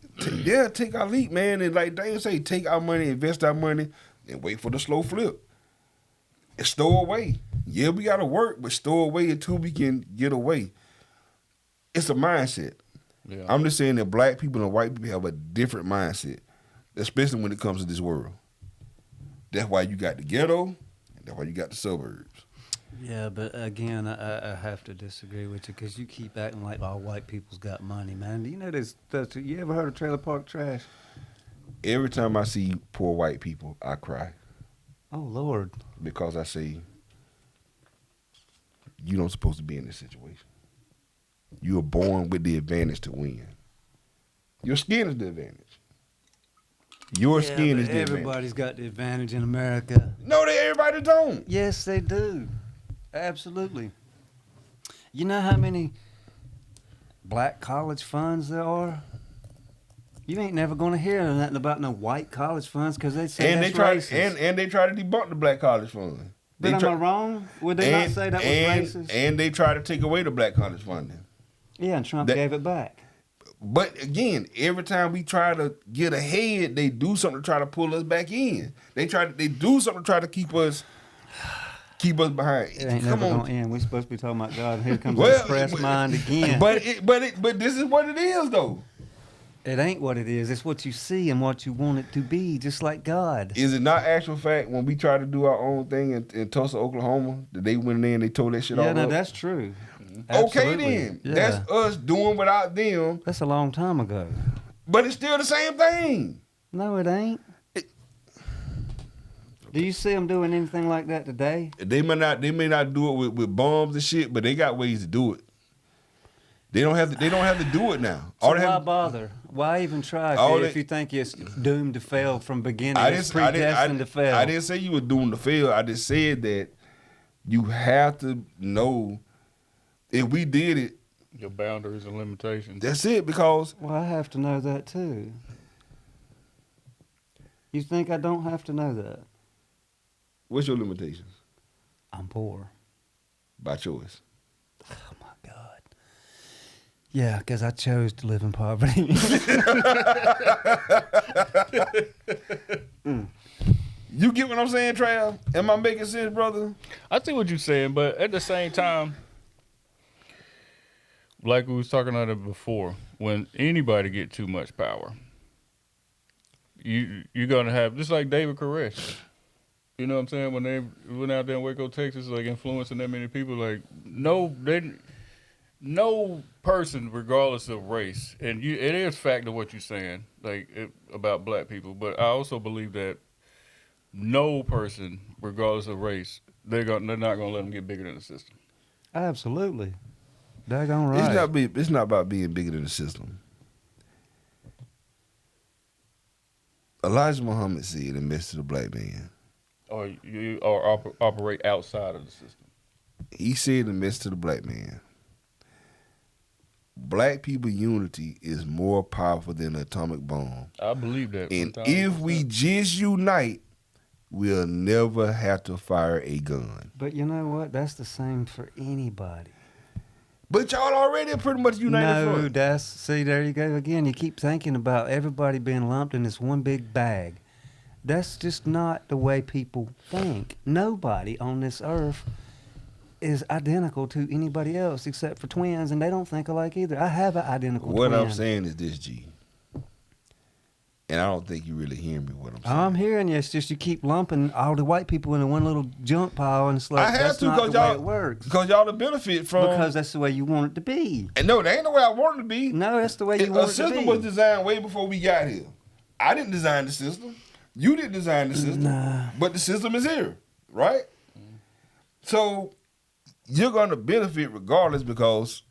take our leap, man. And like Dave say, take our money, invest our money, and wait for the slow flip. And stow away. Yeah, we gotta work, but stow away until we can get away. It's a mindset. Yeah. I'm just saying that black people and white people have a different mindset, especially when it comes to this world. That's why you got the ghetto, and that's why you got the suburbs. Yeah, but again, I have to disagree with you because you keep acting like all white people's got money, man. Do you know this? You ever heard of trailer park trash? Every time I see poor white people, I cry Oh, Lord. because I say, you don't supposed to be in this situation. You are born with the advantage to win. Your skin is the advantage. Your skin is the advantage. Everybody's got the advantage in America. No, everybody don't. Yes, they do. Absolutely. You know how many black college funds there are? You ain't never gonna hear nothing about no white college funds because they say And that's they try racist. and they try to debunk the black college fund. But am I wrong? Would they not say that was racist? And they try to take away the black college funding. Yeah, and Trump that- gave it back. But again, every time we try to get ahead, they do something to try to pull us back in. They do something to try to keep us keep us behind. It ain't Come never on. gonna end. We're supposed to be talking about God, and here comes Well, the oppressed mind again. But this is what it is though. It ain't what it is. It's what you see and what you want it to be, just like God. Is it not actual fact when we try to do our own thing in Tulsa, Oklahoma, that they went in there and they tore that shit Yeah, all no, up? that's true. Okay Absolutely. then. Yeah. That's us doing without them, That's a long time ago. but it's still the same thing. No, it ain't. Do you see them doing anything like that today? They may not do it with bombs and shit, but they got ways to do it. They don't have to do it now. So All they why have, bother? Why even try All if they- you think it's doomed to fail from beginning? I It's didn't, predestined to fail. I didn't say you were doomed to fail. I just said that you have to know if we did it, Your boundaries and limitations. that's it. Because Well, I have to know that too. You think I don't have to know that? what's your limitations? I'm poor. By choice. Oh my God. Yeah, because I chose to live in poverty. You get what I'm saying, Trav? Am I making sense, brother? I see what you're saying, but at the same time, like we was talking about it before, when anybody get too much power, you're gonna have, just like David Koresh. You know what I'm saying? When they went out there in Waco, Texas, like influencing that many people, like no person, regardless of race, and it is fact of what you're saying, like about black people. But I also believe that no person, regardless of race, they're not gonna let them get bigger than the system. Absolutely. Daggone right. It's not about being bigger than the system. Elijah Muhammad said in Message to the Black Man. Or you operate outside of the system. He said in Message to the Black Man, black people unity is more powerful than an atomic bomb. I believe that. And 1000%. if we just unite, we'll never have to fire a gun. But you know what? That's the same for anybody. But y'all already pretty much united No, front. see, there you go again. You keep thinking about everybody being lumped in this one big bag. That's just not the way people think. Nobody on this earth is identical to anybody else except for twins, and they don't think alike either. I have an identical What twin. I'm saying is this, G. And I don't think you really hear me what I'm saying. I'm hearing you. It's just you keep lumping all the white people into one little junk pile, and it's like I have that's to not because the way y'all it works. because y'all to benefit from Because that's the way you want it to be. and no, that ain't the way I want it to be. No, that's the way you A want it to system be. was designed way before we got here. I didn't design the system. You didn't design the system. Nah. But the system is here, right? So you're gonna benefit regardless because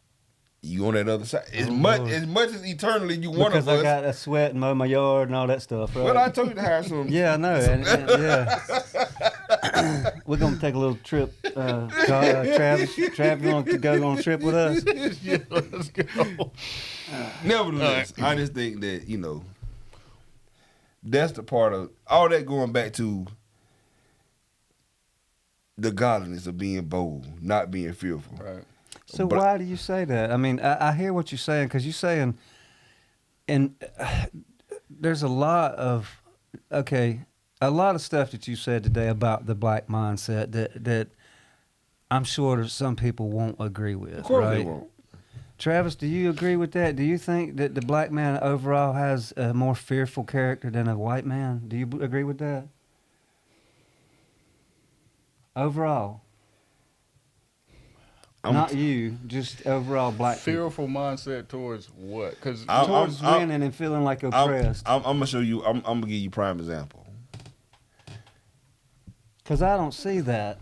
you on that other side. As much as eternally you want Because of I us. got to sweat and mow my yard and all that stuff, right? Well, I told you to hire some. Yeah, I know. And yeah. We're going to take a little trip. Travis, you want to go on a trip with us? Yeah, let's go. Nevertheless, I just think that, that's the part of all that going back to the godliness of being bold, not being fearful. Right. So But- why do you say that? I mean, I hear what you're saying because you're saying, and there's a lot of stuff that you said today about the black mindset that I'm sure that some people won't agree with. Of course right? they won't. Travis, do you agree with that? Do you think that the black man overall has a more fearful character than a white man? Do you agree with that? Overall. Not you, just overall black people. Fearful mindset towards what? Because Towards winning and feeling like oppressed. I'm gonna show you. I'm gonna give you prime example. Because I don't see that.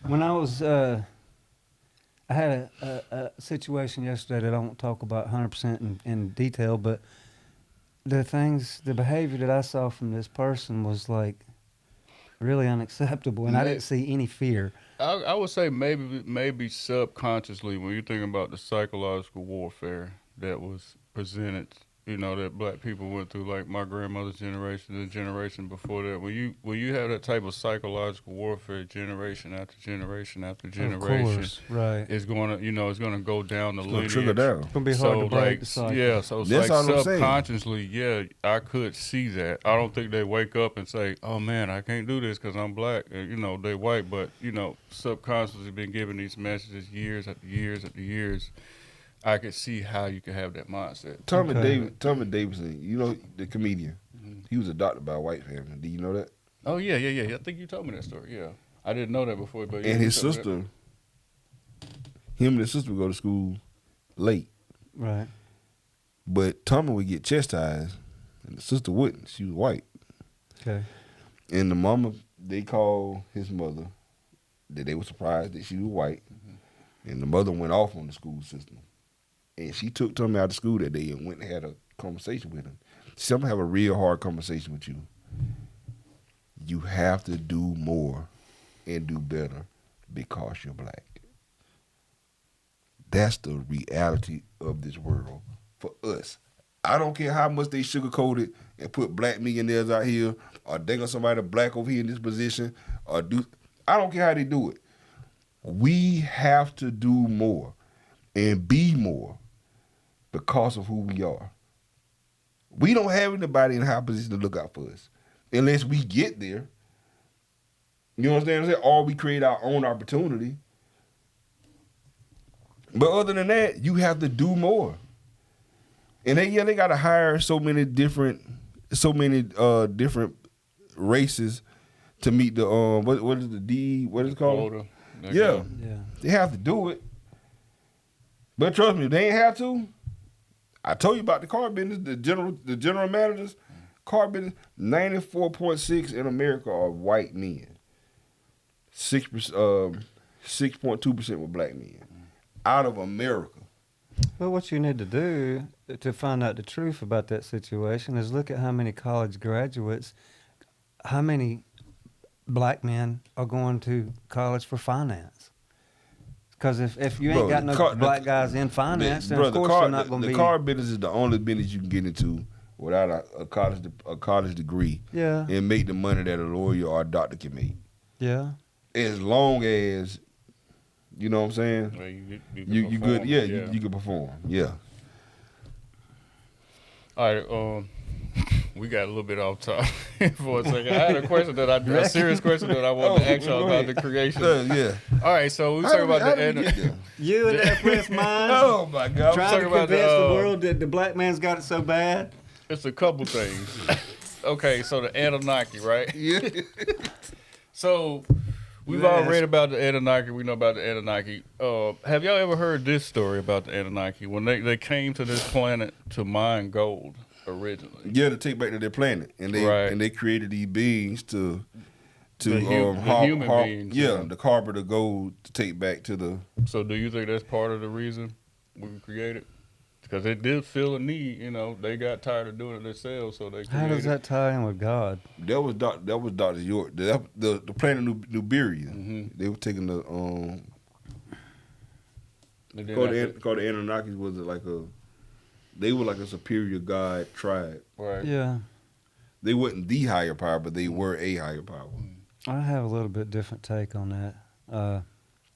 When I was, I had a situation yesterday that I won't talk about 100% in detail, but the behavior that I saw from this person was like really unacceptable, and I didn't see any fear. I would say maybe subconsciously when you're thinking about the psychological warfare that was presented you know, that black people went through, like my grandmother's generation, the generation before that. When you have that type of psychological warfare, generation after generation after Of generation, course, right. it's gonna, you know, it's gonna go down the It's gonna lineage. trigger down. It's gonna be hard So to break like, the cycle. yeah, so it's That's like all I'm saying. subconsciously, yeah, I could see that. I don't think they wake up and say, "Oh man, I can't do this because I'm black." You know, they white, but you know, subconsciously been given these messages years after years after years. I could see how you could have that mindset. Tommy Okay. Davidson, you know the comedian. He was adopted by a white family. Do you know that? Oh yeah. I think you told me that story. Yeah, I didn't know that before, but yeah, And you his told me sister, him and his sister would go to school late, Right. but Tommy would get chastised, and the sister wouldn't. She was white. Okay. And the mama, they called his mother, that they were surprised that she was white. And the mother went off on the school system. And she took Tommy out of school that day and went and had a conversation with him. She said, I'm going to have a real hard conversation with you. You have to do more and do better because you're black. That's the reality of this world for us. I don't care how much they sugarcoat it and put black millionaires out here or dangle somebody black over here in this position or do. I don't care how they do it. We have to do more and be more because of who we are. We don't have anybody in a high position to look out for us unless we get there. You understand what I'm saying? Or we create our own opportunity. But other than that, you have to do more. And they got to hire so many different races to meet the what is the D, what is it called? Quota. Yeah. Yeah. They have to do it. But trust me, if they ain't have to, I told you about the car business, the general managers, car business, 94.6 in America are white men. 6.2% were black men. Out of America. Well, what you need to do to find out the truth about that situation is look at how many college graduates, how many black men are going to college for finance. Because if you ain't Bro, got no black guys in finance, then of course they're not going to the be. car business is the only business you can get into without a college degree Yeah, and make the money that a lawyer or a doctor can make. yeah. As long as, you know what I'm saying? Well, You good? Yeah, you can perform. Yeah. All right, we got a little bit off topic for a second. I had a question a serious question that I wanted to ask y'all go about ahead. the creation. Yeah. All right, so we How talking did about we the get there? You and that press minds Oh my God. trying to talking about convince the, the world that the black man's got it so bad. It's a couple things. Okay, so the Anunnaki, right? Yeah. So we've all read about the Anunnaki. We know about the Anunnaki. Have y'all ever heard this story about the Anunnaki when they came to this planet to mine gold originally? Yeah, to take back to their planet, and they created these beings to The human beings, yeah, yeah. the carpet of gold to take back to the. So do you think that's part of the reason we were created? Because they did feel a need, you know. They got tired of doing it themselves, so they created. How does that tie in with God? That was Dr. York. The planet Nuberia. Mhm. They were taking the They did called have the Anunnakis was they were like a superior god tribe. to- right. Yeah, They wasn't the higher power, but they were a higher power. I have a little bit different take on that.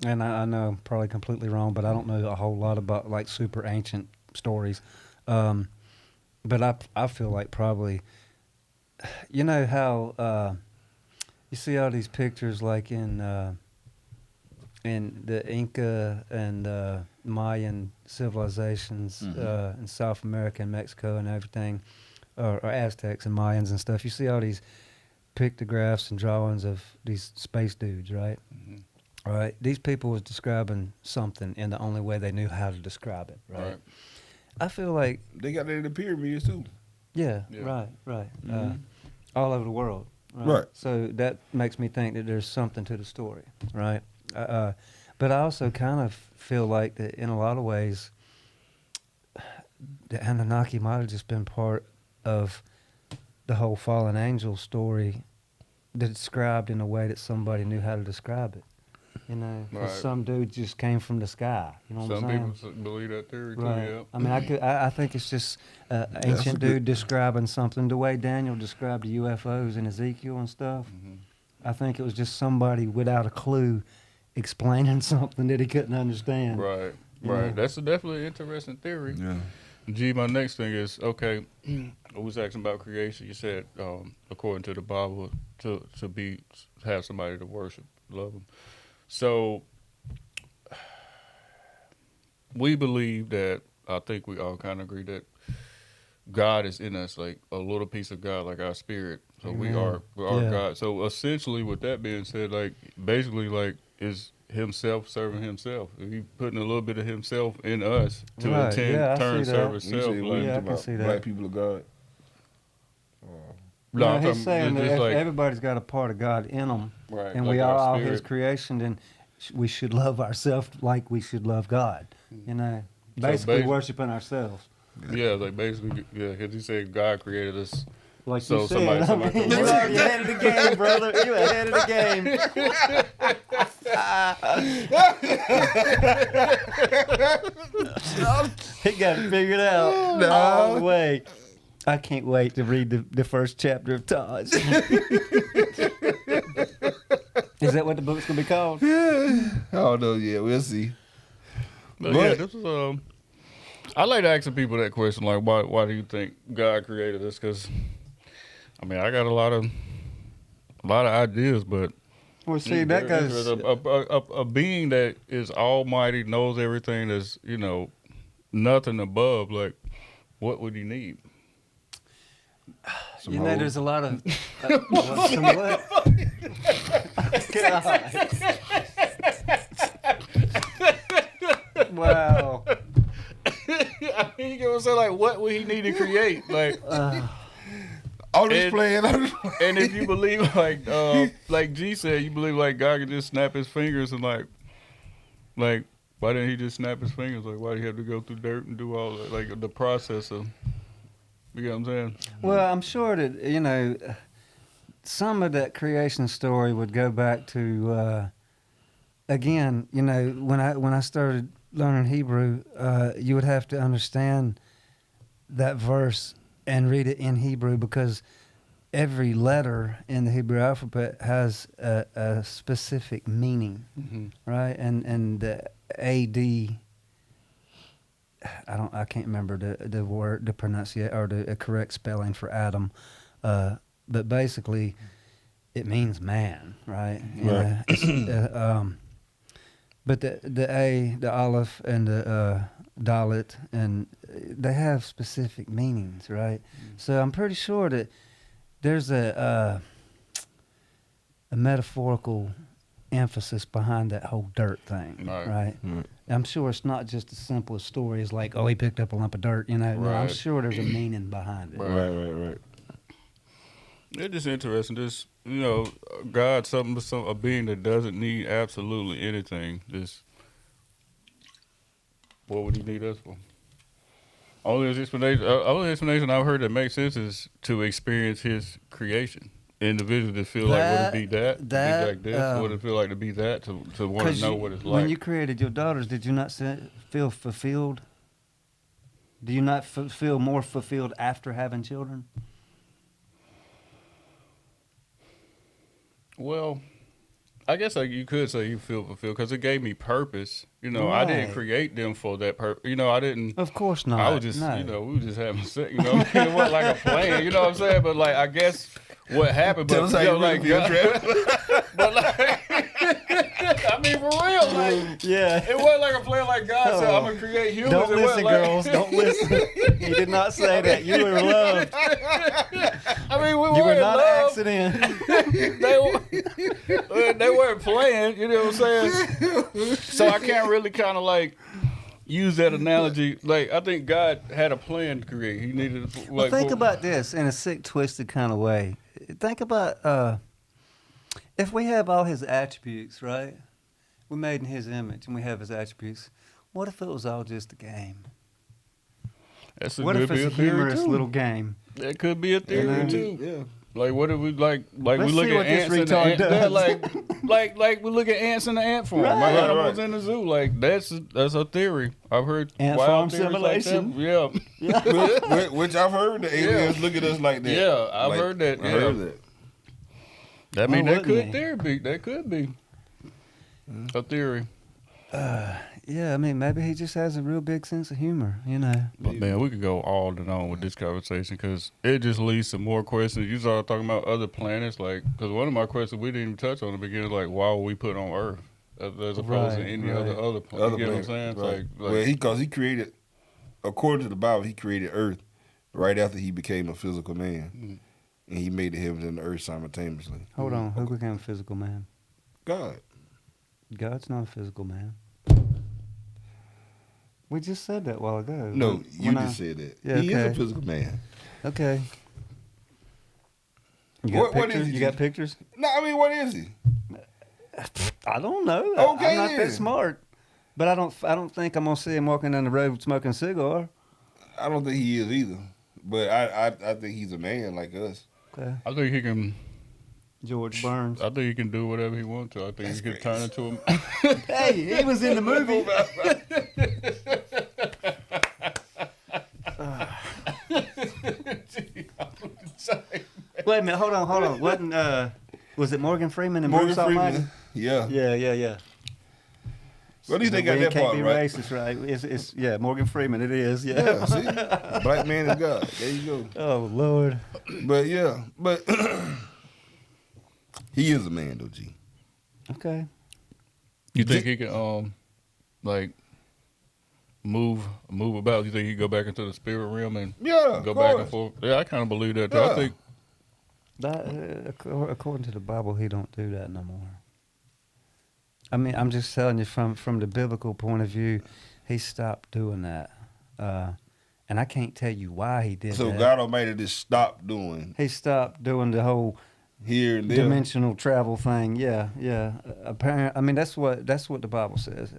And I know I'm probably completely wrong, but I don't know a whole lot about like super ancient stories. But I feel like probably, you know how you see all these pictures like in the Inca and Mayan civilizations in South America and Mexico and everything, or Aztecs and Mayans and stuff. You see all these pictographs and drawings of these space dudes, right? Mhm. All right. These people was describing something in the only way they knew how to describe it, right? Right. I feel like, They got that in the pyramids too. yeah. Yeah. right. Mhm. All over the world. Right. So that makes me think that there's something to the story, right? But I also kind of feel like that in a lot of ways, the Anunnaki might have just been part of the whole fallen angel story described in a way that somebody knew how to describe it. You know, 'cause Right. some dude just came from the sky. You know what Some I'm saying? people believe that theory too. Right. Yeah. I mean, I think it's just That's ancient a dude good- describing something the way Daniel described the UFOs in Ezekiel and stuff. Mhm. I think it was just somebody without a clue explaining something that he couldn't understand. Right. You Right. know? That's definitely an interesting theory. Yeah. G, my next thing is okay. I was asking about creation. You said, according to the Bible, to have somebody to worship, love them. So we believe that. I think we all kind of agree that God is in us, like a little piece of God, like our spirit. So we Amen. are Yeah. God. So essentially, with that being said, like basically, like is himself serving himself. He putting a little bit of himself in us to Right, yeah, I turn see that. service We self. say, Like, Yeah, I can see that. Black people of God. no, I'm he's talking saying that just if like everybody's got a part of God in them, right, and like we our are all His spirit. creation, then we should love ourselves like we should love God. You know, So basically basi- worshiping ourselves. Yeah, like basically, yeah, because he said God created us. Like So you said, somebody can you worship already ahead of the game, brother. You ahead of the game. He got it figured out all the way. I can't wait to read the first chapter of Taj. Is that what the book's gonna be called? I don't know. Yeah, we'll see. But But- yeah, this is I like asking people that question, like, why do you think God created us? Because, I mean, I got a lot of ideas, but Well, see, that there's goes. a being that is almighty, knows everything. That's nothing above. Like, what would he need? Some You know, hoes. there's a lot of. Some what? God. Wow. I mean, you get what I'm saying? Like, what would he need to create? Like, I'm just and- playing. I'm just playing. and if you believe, like G said, you believe like God can just snap his fingers and like, why didn't he just snap his fingers? Like, why do you have to go through dirt and do all that? Like the process of, you know what I'm saying? Well, I'm sure that some of that creation story would go back to again. When I started learning Hebrew, you would have to understand that verse and read it in Hebrew because every letter in the Hebrew alphabet has a specific meaning, right? And the AD. I can't remember the word, the pronunciation or the correct spelling for Adam, but basically, it means man, right? Right. But the A, the Aleph, and the Dalet, and they have specific meanings, right? So I'm pretty sure that there's a metaphorical emphasis behind that whole dirt thing, Right. right? I'm sure it's not just as simple a story as like, oh, he picked up a lump of dirt, No, I'm Right. sure there's a meaning behind it. Right. It's just interesting. Just God, a being that doesn't need absolutely anything. Just what would he need us for? Only explanation I've heard that makes sense is to experience his creation. Individuals that feel like would it be that, to be like this? Would it feel like to be that? To want to 'Cause know what it's when like? you created your daughters, did you not feel fulfilled? Do you not feel more fulfilled after having children? Well, I guess you could say you feel fulfilled because it gave me purpose. I didn't Right. create them for that purpose. I didn't. Of course not. I was just, no. we were just having sex. It wasn't like a plan. You know what I'm saying? But like, I guess what happened. Tell But us how you really like, feel, God- Travis. but like, I mean, for real, like. Yeah. It wasn't like a plan like God said, Oh. I'm going to create humans. Don't It listen, wasn't like- girls. Don't listen. He did not say that. You were loved. I mean, we You were weren't not an loved. accident. They weren't playing, you know what I'm saying? So I can't really kind of like use that analogy. Like, I think God had a plan to create. He needed, like, Well, think about this in a sick, twisted kind of way. Think about if we have all his attributes, right? We're made in his image and we have his attributes. What if it was all just a game? That's What if it's a humorous little game? That could be a theory You know? too. Yeah. Like what if we like we Let's look see at what this ants and the retard ant, does. like we look at ants in the ant farm, Right. like Right, animals right. in the zoo. Like that's a theory. I've heard Ant wild farm theories simulation. Like that. Yeah, which I've heard the aliens look at us like that. Yeah, I've Like, heard that. I Yeah. heard that. I mean Why that could wouldn't they? theory be. That could be a theory. Yeah, I mean, maybe he just has a real big sense of humor, you know. But man, we could go all and on with this conversation because it just leads to more questions. You started talking about other planets, like because one of my questions we didn't even touch on in the beginning, like why were we put on Earth as opposed to Right, any right. other planet? Other You know what I'm planets, saying? right. Like Well, because he created, according to the Bible, he created Earth right after he became a physical man, and he made the heavens and the earth simultaneously. Hold on, who became a physical man? God. God's not a physical man. We just said that a while ago. No, you When I- just said that. Yeah, He is a okay. physical man. Okay. You got What pictures? is he? You got pictures? No, I mean, what is he? I don't know. Okay, I'm not then. that smart. But I don't think I'm gonna see him walking down the road smoking a cigar. I don't think he is either. But I think he's a man like us. Okay. I think he can. George Burns. I think he can do whatever he wants to. I think he can turn into him. Hey, he was in the movie. Wait a minute, hold on. Wasn't was it Morgan Freeman and Morgan Bruce Almighty? Freeman. Yeah. Yeah. Well, at least they got We that can't part be right. racist, right? It's yeah, Morgan Freeman. It is. Yeah. Yeah, see? Black man is God. There you go. Oh Lord. But yeah, but he is a man though, G. Okay. You think he can like move about? You think he can go back into the spirit realm and Yeah, go of back course. and forth? Yeah, I kind of believe that. Too. Yeah. I think That, according to the Bible, he don't do that no more. I mean, I'm just telling you from the biblical point of view, he stopped doing that, and I can't tell you why he did So that. God Almighty just stopped doing He stopped doing the whole here and there. dimensional travel thing. Yeah. Apparently, I mean that's what the Bible says.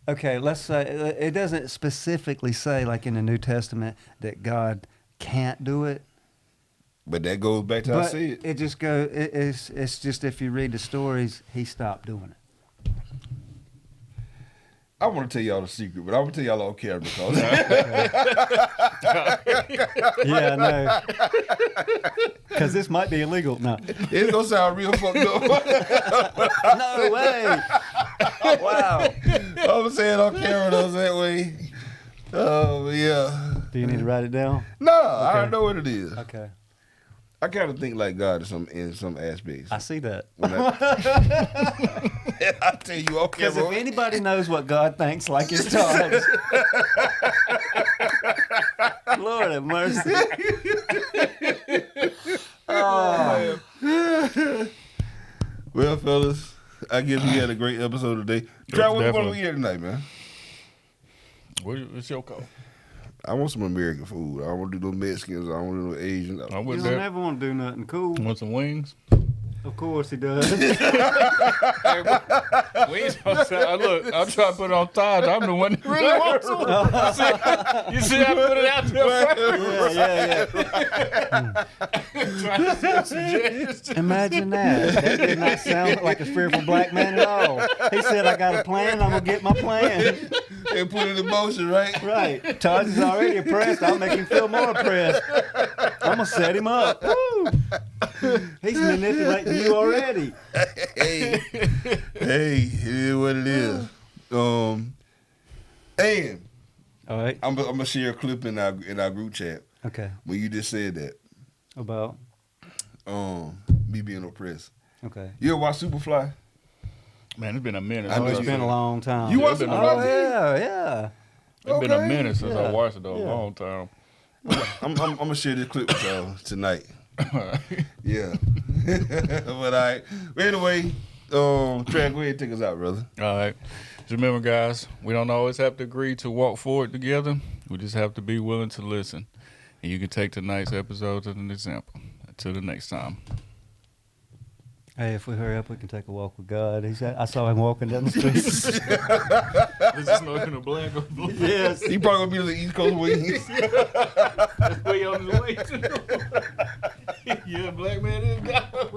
Okay, let's say it doesn't specifically say like in the New Testament that God can't do it. But that goes back to I But said. it just go. It's just if you read the stories, he stopped doing it. I want to tell y'all the secret, but I'm gonna tell y'all on camera because Yeah, no. Because this might be illegal. No. it's gonna sound real fucked up. No way. Wow. I'm saying on camera though that way. Oh yeah. Do you need to write it down? No, I don't know what it is. Okay. I kind of think like God in some aspects. I see that. When I tell you on Because camera. if anybody knows what God thinks like it's times. Lord have mercy. Oh. Well, fellas, I guess we had a great episode today. Try what we want Definitely. to eat tonight, man. what's your call? I want some American food. I don't want to do no Mexicans. I don't want to do no Asians. I'm You with don't that. ever want to do nothing cool. Want some wings? Of course he does. Wings. Look, I'm trying to put it on thighs. I'm the one that really wants them. You see, I put it out there first. Trying to get suggestions. Imagine that. That did not sound like a fearful black man at all. He said, I got a plan, I'm going to get my plan. And put it in motion, right? Right. Todd is already oppressed. I'll make him feel more oppressed. I'm going to set him up. Woo. He's manipulating you already. Hey, it is what it is. And All right. I'm gonna share a clip in our group chat Okay. when you just said that. About? Me being oppressed. Okay. You ever watch Superfly? Man, it's been a minute. I know It's you- been a long time. You Yeah, watch it's been a Superfly? long- Yeah. It's been a Okay. minute since I Yeah. watched it though. Yeah. A long time. I'm gonna share this clip with y'all tonight. Yeah. But all right. Anyway, Trent, go ahead and take us out, brother. All right. Just remember, guys, we don't always have to agree to walk forward together. We just have to be willing to listen. And you can take tonight's episode as an example. Until the next time. Hey, if we hurry up, we can take a walk with God. I saw him walking down the street. This is smoking a black or blue. Yes. He probably gonna be on the East Coast wings. Way on his way to. Yeah, black man is God.